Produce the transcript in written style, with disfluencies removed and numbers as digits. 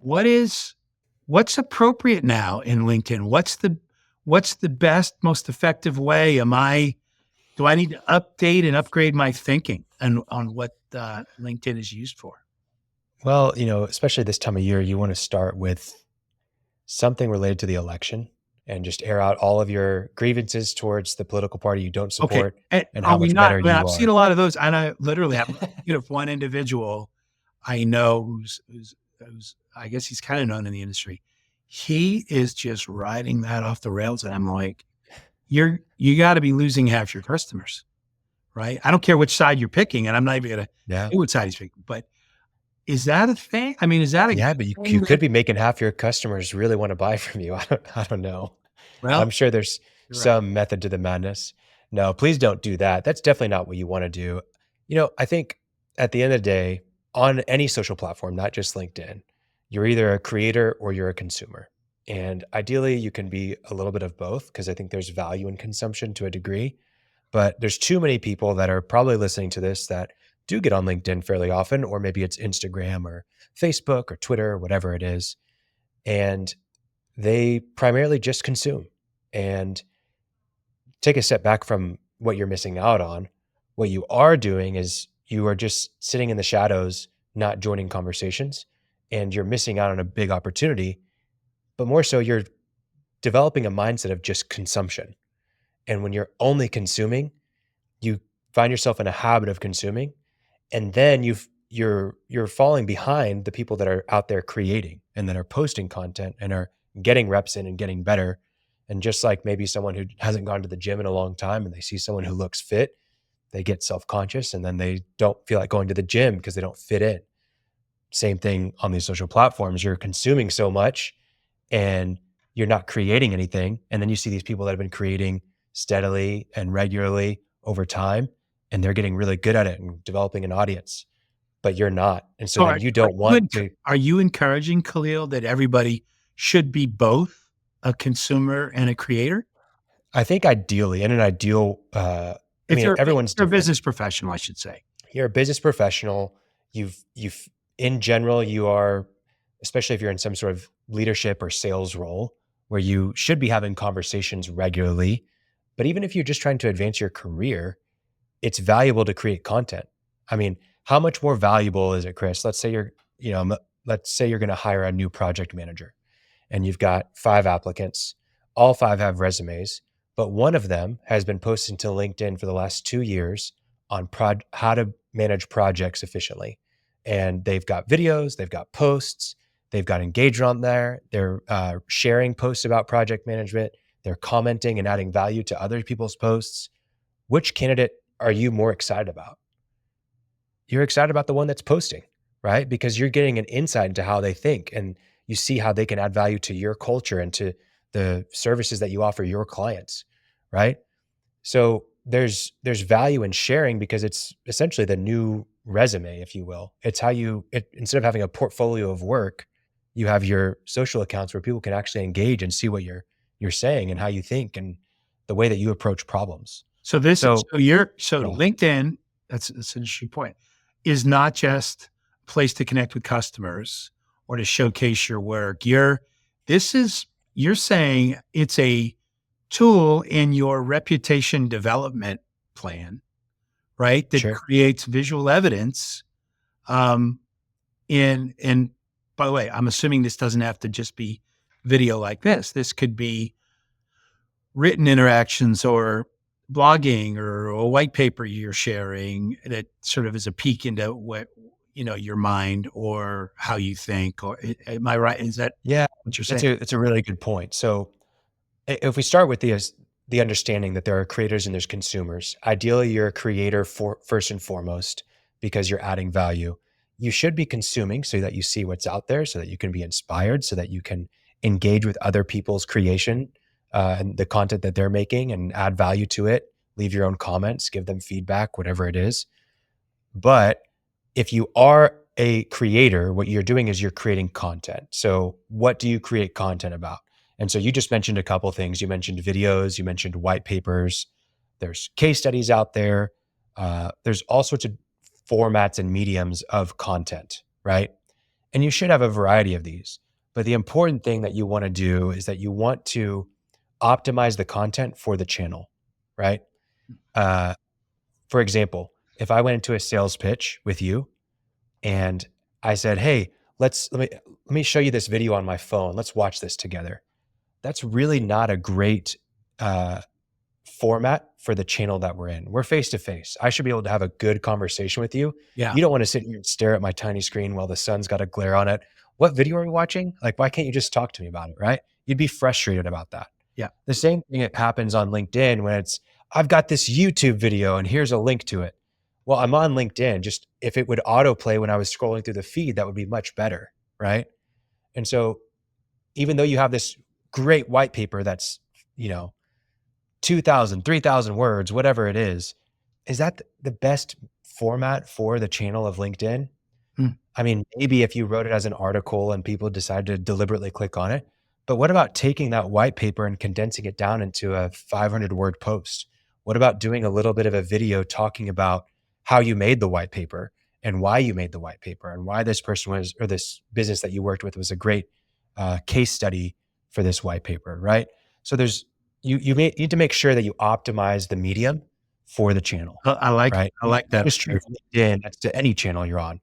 what is what's appropriate now in LinkedIn? What's the best, most effective way? Do I need to update and upgrade my thinking on what LinkedIn is used for? Well, especially this time of year, you want to start with something related to the election and just air out all of your grievances towards the political party you don't Okay, support and and are how we much not? better I mean, you I've seen are. a lot of those, and I literally have one individual I know who's I guess he's kind of known in the industry. He is just riding that off the rails, and I'm like, you got to be losing half your customers, right? I don't care which side you're picking, and I'm not even going to Yeah. say what side he's picking, but is that a thing? I mean, is that a Yeah, good but you thing could be making half your customers really want to buy from you. I don't know. I'm well, sure there's you're right. some method to the madness. No, please don't do that. That's definitely not what you want to do. I think at the end of the day, on any social platform, not just LinkedIn, you're either a creator or you're a consumer. And ideally, you can be a little bit of both because I think there's value in consumption to a degree. But there's too many people that are probably listening to this that do get on LinkedIn fairly often, or maybe it's Instagram or Facebook or Twitter or whatever it is. And they primarily just consume. And take a step back from what you're missing out on. What you are doing is you are just sitting in the shadows, not joining conversations, and you're missing out on a big opportunity. But more so, you're developing a mindset of just consumption. And when you're only consuming, you find yourself in a habit of consuming, and then you're falling behind the people that are out there creating and that are posting content and are getting reps in and getting better. And just like maybe someone who hasn't gone to the gym in a long time and they see someone who looks fit, they get self-conscious and then they don't feel like going to the gym because they don't fit in. Same thing on these social platforms. You're consuming so much and you're not creating anything. And then you see these people that have been creating steadily and regularly over time, and they're getting really good at it and developing an audience, but you're not. And so So then you don't want to. are you encouraging, Khalil, that everybody should be both a consumer and a creator? I think ideally, in an ideal, I If mean, if everyone's you're a different. business professional, I should say. You're a business professional. You've in general, you are, especially if you're in some sort of leadership or sales role where you should be having conversations regularly. But even if you're just trying to advance your career, it's valuable to create content. I mean, how much more valuable is it, Chris? Let's say you're going to hire a new project manager and you've got 5 applicants. All 5 have resumes, but one of them has been posted to LinkedIn for the last 2 years on how to manage projects efficiently. And they've got videos, they've got posts, they've got engagement on there. They're sharing posts about project management. They're commenting and adding value to other people's posts. Which candidate are you more excited about? You're excited about the one that's posting, right? Because you're getting an insight into how they think and you see how they can add value to your culture and to the services that you offer your clients, right? So there's value in sharing because it's essentially the new resume, if you will. It's how instead of having a portfolio of work, you have your social accounts where people can actually engage and see what you're saying and how you think and the way that you approach problems. So this is So so yeah, LinkedIn, that's an interesting point, is not just a place to connect with customers or to showcase your work. You're saying it's a tool in your reputation development plan, right? That sure. creates visual evidence. Um, and by the way, I'm assuming this doesn't have to just be video like this. This could be written interactions or blogging or a white paper you're sharing that sort of is a peek into what your mind or how you think. Or am I right? Is that Yeah, what you're that's saying? a really good point. So if we start with the understanding that there are creators and there's consumers, ideally you're a creator for first and foremost because you're adding value. You should be consuming so that you see what's out there, so that you can be inspired, so that you can engage with other people's creation and the content that they're making and add value to it. Leave your own comments, give them feedback, whatever it is. But if you are a creator, what you're doing is you're creating content. So what do you create content about? And so you just mentioned a couple things. You mentioned videos, you mentioned white papers. There's case studies out there. There's all sorts of formats and mediums of content, right? And you should have a variety of these. But the important thing that you want to do is that you want to optimize the content for the channel, right? Uh, for example, if I went into a sales pitch with you and I said, "Hey, let me show you this video on my phone. Let's watch this together." That's really not a great uh, format for the channel that we're in. We're face to face. I should be able to have a good conversation with you. Yeah. You don't want to sit here and stare at my tiny screen while the sun's got a glare on it. What video are we watching? Like, why can't you just talk to me about it, right? You'd be frustrated about that. Yeah. The same thing that happens on LinkedIn when it's, I've got this YouTube video and here's a link to it. Well, I'm on LinkedIn. Just if it would autoplay when I was scrolling through the feed, that would be much better, right? And so even though you have this great white paper that's, you know, 2,000, 3,000 words, whatever it is that the best format for the channel of LinkedIn? Hmm. I mean, maybe if you wrote it as an article and people decide to deliberately click on it, but what about taking that white paper and condensing it down into a 500 word post? What about doing a little bit of a video talking about how you made the white paper and why you made the white paper and why this person was, or this business that you worked with was a great case study for this white paper, right? So need to make sure that you optimize the medium for the channel, I like right? I like Not that just true approach. for LinkedIn, that's to any channel you're on.